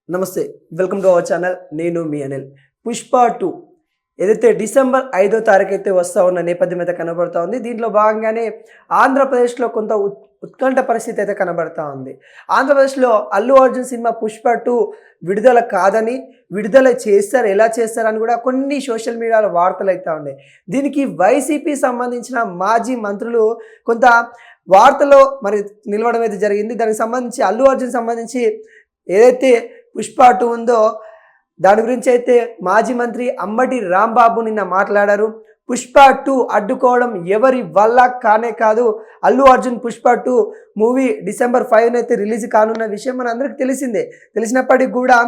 నమస్తే, welcome to our channel. నేను మీ అనిల్. పుష్ప 2 ఏదైతే డిసెంబర్ 5వ తారీఖు అయితే వస్తూ ఉన్న నేపథ్యం అయితే కనబడుతూ ఉంది. దీంట్లో భాగంగానే ఆంధ్రప్రదేశ్లో కొంత ఉత్కంఠ పరిస్థితి అయితే కనబడుతూ ఉంది. ఆంధ్రప్రదేశ్లో అల్లు అర్జున్ సినిమా పుష్ప 2 విడుదల కాదని, విడుదల చేస్తారు, ఎలా చేస్తారని కూడా కొన్ని సోషల్ మీడియాలో వార్తలు అవుతూ ఉన్నాయి. దీనికి వైసీపీ సంబంధించిన మాజీ మంత్రులు కొంత వార్తలో మరి నిలవడం అయితే జరిగింది. దానికి సంబంధించి అల్లు అర్జున్ సంబంధించి ఏదైతే పుష్ప 2 ఉందో దాని గురించి అయితే మాజీ మంత్రి అంబటి రాంబాబు నిన్న మాట్లాడారు. పుష్ప 2 అడ్డుకోవడం ఎవరి వల్ల కానే కాదు. అల్లు అర్జున్ పుష్ప 2 మూవీ డిసెంబర్ 5న అయితే రిలీజ్ కానున్న విషయం మన అందరికీ తెలిసిందే. తెలిసినప్పటికీ కూడా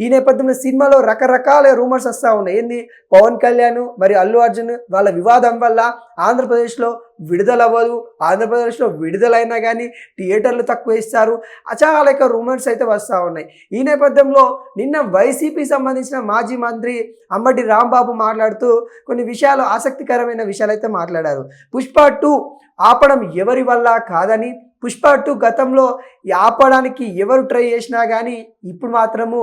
ఈ నేపథ్యంలో సినిమాలో రకరకాల రూమర్స్ వస్తూ ఉన్నాయి. ఏంది, పవన్ కళ్యాణ్ మరి అల్లు అర్జున్ వాళ్ళ వివాదం వల్ల ఆంధ్రప్రదేశ్లో విడుదల అవ్వదు, ఆంధ్రప్రదేశ్లో విడుదలైనా కానీ థియేటర్లు తక్కువ ఇస్తారు, చాలా రూమర్స్ అయితే వస్తూ ఉన్నాయి. ఈ నేపథ్యంలో నిన్న వైసీపీ సంబంధించిన మాజీ మంత్రి అంబటి రాంబాబు మాట్లాడుతూ కొన్ని విషయాలు, ఆసక్తికరమైన విషయాలు అయితే మాట్లాడారు. పుష్ప 2 ఆపడం ఎవరి వల్ల కాదని, పుష్ప 2 గతంలో ఆపడానికి ఎవరు ట్రై చేసినా కానీ ఇప్పుడు మాత్రము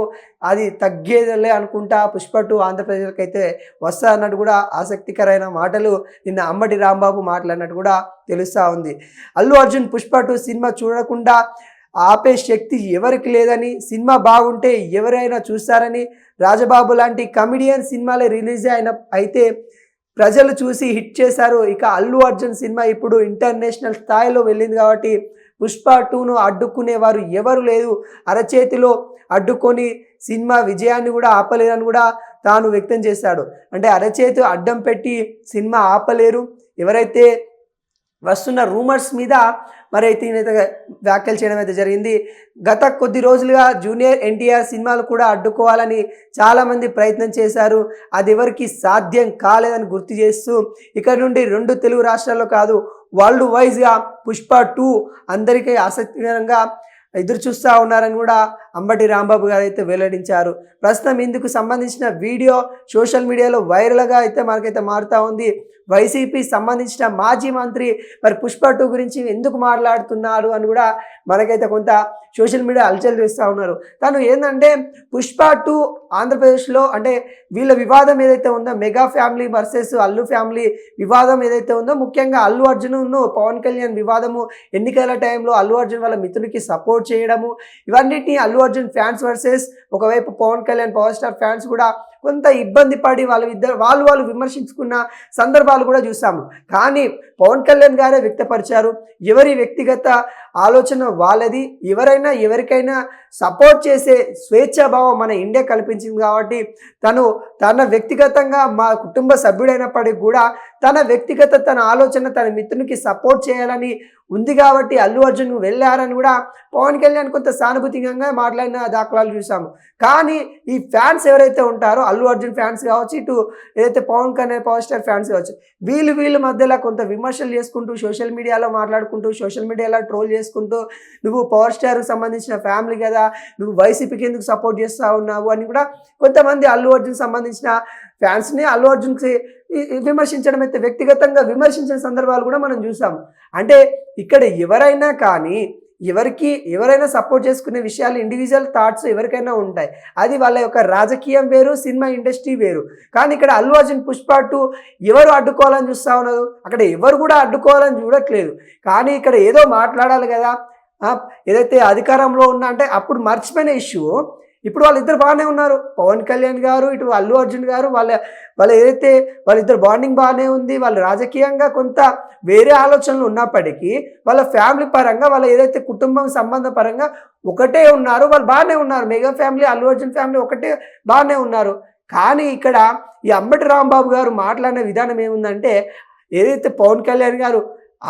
అది తగ్గేదిలే అనుకుంటా పుష్ప 2 ఆంధ్రప్రదేశ్కి అయితే వస్తా అన్నట్టు కూడా ఆసక్తికరమైన మాటలు నిన్న అంబటి రాంబాబు మాట్లాడినట్టు కూడా తెలుస్తూ ఉంది. అల్లు అర్జున్ పుష్ప 2 సినిమా చూడకుండా ఆపే శక్తి ఎవరికి లేదని, సినిమా బాగుంటే ఎవరైనా చూస్తారని, రాజబాబు లాంటి కమిడియన్ సినిమాలే రిలీజ్ అయితే ప్రజలు చూసి హిట్ చేశారు. ఇక అల్లు అర్జున్ సినిమా ఇప్పుడు ఇంటర్నేషనల్ స్థాయిలో వెళ్ళింది కాబట్టి పుష్ప 2ను అడ్డుకునేవారు ఎవరు లేదు, అరచేతిలో అడ్డుకొని సినిమా విజయాన్ని కూడా ఆపలేరని కూడా తాను వ్యక్తం చేశాడు. అంటే అరచేతి అడ్డం పెట్టి సినిమా ఆపలేరు. ఎవరైతే వస్తున్న రూమర్స్ మీద మరి అయితే వ్యాఖ్యలు చేయడం అయితే జరిగింది. గత కొద్ది రోజులుగా జూనియర్ ఎన్టీఆర్ సినిమాలు కూడా అడ్డుకోవాలని చాలామంది ప్రయత్నం చేశారు, అది ఎవరికి సాధ్యం కాలేదని గుర్తు చేస్తూ ఇక్కడ నుండి 2 తెలుగు రాష్ట్రాల్లో కాదు, వరల్డ్ వైజ్గా పుష్ప 2 అందరికీ ఆసక్తికరంగా ఎదురు చూస్తూ ఉన్నారని కూడా అంబటి రాంబాబు గారు అయితే వెల్లడించారు. ప్రస్తుతం ఇందుకు సంబంధించిన వీడియో సోషల్ మీడియాలో వైరల్గా అయితే మనకైతే మారుతూ ఉంది. వైసీపీ సంబంధించిన మాజీ మంత్రి మరి పుష్ప 2 గురించి ఎందుకు మాట్లాడుతున్నారు అని కూడా మనకైతే కొంత సోషల్ మీడియా అలచల్ చేస్తూ ఉన్నారు. తను ఏంటంటే పుష్ప 2 ఆంధ్రప్రదేశ్లో అంటే వీళ్ళ వివాదం ఏదైతే ఉందో, mega family versus Allu family వివాదం ఏదైతే ఉందో, ముఖ్యంగా అల్లు అర్జున్ను పవన్ కళ్యాణ్ వివాదము, ఎన్నికల టైంలో అల్లు అర్జున్ వాళ్ళ మిత్రుడికి సపోర్ట్ చేయడము, ఇవన్నిటిని అల్లు అర్జున్ ఫ్యాన్స్ వర్సెస్ ఒకవైపు Pawan Kalyan power star fans కూడా కొంత ఇబ్బంది పడి వాళ్ళు విమర్శించుకున్న సందర్భాలు కూడా చూసాము. కానీ పవన్ కళ్యాణ్ గారే వ్యక్తపరిచారు, ఎవరి వ్యక్తిగత ఆలోచన వాళ్ళది, ఎవరికైనా సపోర్ట్ చేసే స్వేచ్ఛాభావం మన ఇండియా కల్పించింది కాబట్టి తన వ్యక్తిగతంగా మా కుటుంబ సభ్యుడైనప్పటికీ కూడా తన ఆలోచన తన మిత్రునికి సపోర్ట్ చేయాలని ఉంది కాబట్టి అల్లు అర్జున్ వెళ్ళారని కూడా పవన్ కళ్యాణ్ కొంత సానుభూతికంగా మాట్లాడిన దాఖలాలు చూసాము. కానీ ఈ ఫ్యాన్స్ ఎవరైతే ఉంటారో, అల్లు అర్జున్ ఫ్యాన్స్ కావచ్చు, ఇటు ఏదైతే Pawan Kalyan power star fans కావచ్చు, వీళ్ళ మధ్యలో కొంత విమర్శలు చేసుకుంటూ, సోషల్ మీడియాలో మాట్లాడుకుంటూ, సోషల్ మీడియాలో ట్రోల్ చేసుకుంటూ, నువ్వు పవర్ స్టార్కి సంబంధించిన ఫ్యామిలీ కదా, నువ్వు వైసీపీకి ఎందుకు సపోర్ట్ చేస్తూ ఉన్నావు అని కూడా కొంతమంది అల్లు అర్జున్ సంబంధించిన ఫ్యాన్స్ని అల్లు అర్జున్కి విమర్శించడం అయితే, వ్యక్తిగతంగా విమర్శించిన సందర్భాలు కూడా మనం చూసాము. అంటే ఇక్కడ ఎవరైనా కానీ ఎవరైనా సపోర్ట్ చేసుకునే విషయాలు, ఇండివిజువల్ థాట్స్ ఎవరికైనా ఉంటాయి. అది వాళ్ళ యొక్క రాజకీయం వేరు, సినిమా ఇండస్ట్రీ వేరు. కానీ ఇక్కడ అల్లు అర్జున్ పుష్ప 2 ఎవరు అడ్డుకోవాలని చూస్తూ ఉన్నారు, అక్కడ ఎవరు కూడా అడ్డుకోవాలని చూడట్లేదు. కానీ ఇక్కడ ఏదో మాట్లాడాలి కదా, ఏదైతే అధికారంలో ఉన్నా అంటే అప్పుడు మర్చిపోయిన ఇష్యూ. ఇప్పుడు వాళ్ళిద్దరు బాగానే ఉన్నారు, పవన్ కళ్యాణ్ గారు, ఇటు అల్లు అర్జున్ గారు, ఏదైతే వాళ్ళిద్దరు బాండింగ్ బాగానే ఉంది. వాళ్ళు రాజకీయంగా కొంత వేరే ఆలోచనలు ఉన్నప్పటికీ వాళ్ళ ఫ్యామిలీ పరంగా, వాళ్ళ ఏదైతే కుటుంబం సంబంధ పరంగా ఒకటే ఉన్నారు, వాళ్ళు బాగానే ఉన్నారు. Mega family, Allu Arjun family ఒకటే బాగానే ఉన్నారు. కానీ ఇక్కడ ఈ అంబటి రాంబాబు గారు మాట్లాడిన విధానం ఏముందంటే, ఏదైతే పవన్ కళ్యాణ్ గారు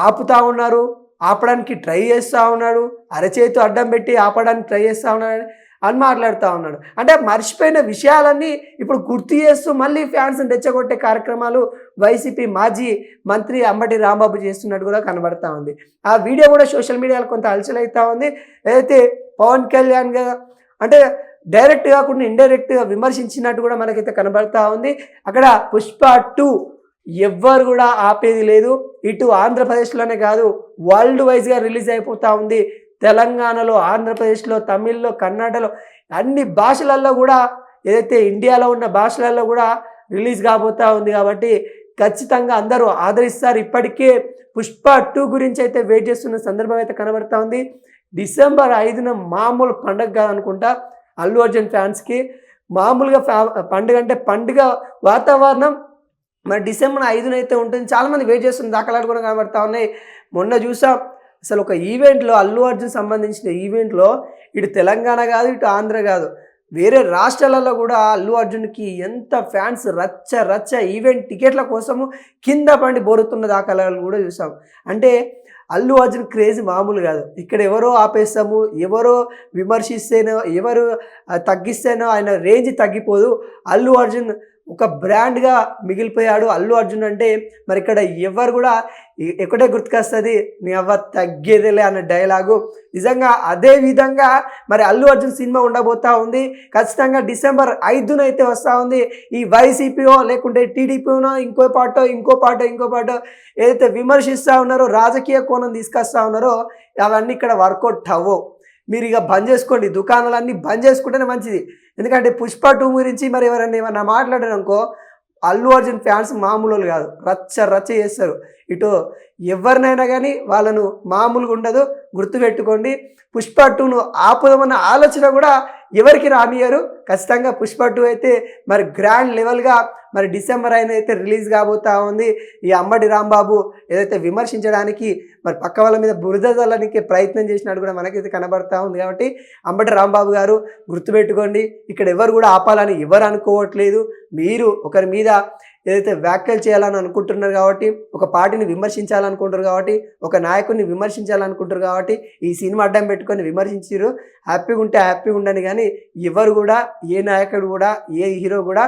ఆపుతా ఉన్నారు, ఆపడానికి ట్రై చేస్తూ ఉన్నాడు, అరచేతు అడ్డం పెట్టి ఆపడానికి ట్రై చేస్తూ ఉన్నాడు అని మాట్లాడుతూ ఉన్నాడు. అంటే మర్చిపోయిన విషయాలన్నీ ఇప్పుడు గుర్తు చేస్తూ మళ్ళీ ఫ్యాన్స్ని రెచ్చగొట్టే కార్యక్రమాలు వైసీపీ మాజీ మంత్రి అంబటి రాంబాబు చేస్తున్నట్టు కూడా కనబడతా ఉంది. ఆ వీడియో కూడా సోషల్ మీడియాలో కొంత అలచలవుతూ ఉంది. ఏదైతే పవన్ కళ్యాణ్ గారు అంటే డైరెక్ట్ కాకుండా ఇండైరెక్ట్గా విమర్శించినట్టు కూడా మనకైతే కనబడతా ఉంది. అక్కడ పుష్ప 2 ఎవ్వరు కూడా ఆపేది లేదు. ఇటు ఆంధ్రప్రదేశ్లోనే కాదు, వరల్డ్ వైజ్గా రిలీజ్ అయిపోతూ ఉంది. తెలంగాణలో, ఆంధ్రప్రదేశ్లో, తమిళ్లో, కన్నడలో అన్ని భాషలలో కూడా ఏదైతే ఇండియాలో ఉన్న భాషలలో కూడా రిలీజ్ కాబోతా ఉంది. కాబట్టి ఖచ్చితంగా అందరూ ఆదరిస్తారు. ఇప్పటికే పుష్ప 2 గురించి అయితే వెయిట్ చేస్తున్న సందర్భం అయితే కనబడతా ఉంది. డిసెంబర్ 5న మామూలు పండగ కాదనుకుంటా అల్లు అర్జున్ ఫ్యాన్స్కి. మామూలుగా పండుగ అంటే పండుగ వాతావరణం మరి డిసెంబర్ 5న అయితే ఉంటుంది. చాలామంది వెయిట్ చేస్తున్న దాఖలాలు కూడా కనబడతా ఉన్నాయి. మొన్న చూసాం అసలు ఒక ఈవెంట్లో, అల్లు అర్జున్ సంబంధించిన ఈవెంట్లో ఇటు తెలంగాణ కాదు, ఇటు ఆంధ్ర కాదు, వేరే రాష్ట్రాలలో కూడా అల్లు అర్జున్కి ఎంత ఫ్యాన్స్ రచ్చ రచ్చ ఈవెంట్ టికెట్ల కోసము కింద పండి బోరుతున్న దాఖలాలు కూడా చూసాం. అంటే అల్లు అర్జున్ క్రేజ్ మామూలు కాదు. ఇక్కడ ఎవరో ఆపేస్తాము, ఎవరో విమర్శిస్తేనో, ఎవరు తగ్గిస్తేనో ఆయన రేంజ్ తగ్గిపోదు. అల్లు అర్జున్ ఒక బ్రాండ్గా మిగిలిపోయాడు. అల్లు అర్జున్ అంటే మరి ఇక్కడ ఎవరు కూడా ఎక్కడే గుర్తుకొస్తుంది, నీ అవ్వ తగ్గేదేలే అన్న డైలాగు. నిజంగా అదే విధంగా మరి అల్లు అర్జున్ సినిమా ఉండబోతా ఉంది. ఖచ్చితంగా డిసెంబర్ 5న అయితే వస్తూ ఉంది. ఈ వైసీపీఓ లేకుంటే టీడీపీనో ఇంకో పాటో ఏదైతే విమర్శిస్తూ ఉన్నారో, రాజకీయ కోణం తీసుకొస్తా ఉన్నారో అవన్నీ ఇక్కడ వర్కౌట్ అవ్వవు. మీరు ఇక బంద్ చేసుకోండి, దుకాణాలన్నీ బంద్ చేసుకుంటేనే మంచిది. ఎందుకంటే పుష్ప 2 గురించి మరి ఎవరైనా ఏమన్నా మాట్లాడారనుకో, అల్లు అర్జున్ ఫ్యాన్స్ మామూలు కాదు, రచ్చ రచ్చ చేస్తారు. ఇటు ఎవరినైనా కానీ వాళ్ళను మామూలుగా ఉండదు, గుర్తుపెట్టుకోండి. పుష్ప 2ను ఆపుదామన్న ఆలోచన కూడా ఎవరికి రానియరు. ఖచ్చితంగా పుష్ప 2 అయితే మరి గ్రాండ్ లెవెల్గా మరి డిసెంబర్ 5న అయితే రిలీజ్ కాబోతా ఉంది. ఈ అంబటి రాంబాబు ఏదైతే విమర్శించడానికి మరి పక్క వాళ్ళ మీద బురద చల్లడానికి ప్రయత్నం చేసినట్టు కూడా మనకైతే కనబడతా ఉంది. కాబట్టి అంబటి రాంబాబు గారు గుర్తుపెట్టుకోండి, ఇక్కడ ఎవరు కూడా ఆపాలని ఎవరు అనుకోవట్లేదు. మీరు ఒకరి మీద ఏదైతే వ్యాఖ్యలు చేయాలని అనుకుంటున్నారు కాబట్టి, ఒక పార్టీని విమర్శించాలనుకుంటారు కాబట్టి, ఒక నాయకుడిని విమర్శించాలనుకుంటారు కాబట్టి ఈ సినిమా అడ్డం పెట్టుకొని విమర్శించారు. హ్యాపీగా ఉంటే హ్యాపీగా ఉండని, కానీ ఎవరు కూడా, ఏ నాయకుడు కూడా, ఏ హీరో కూడా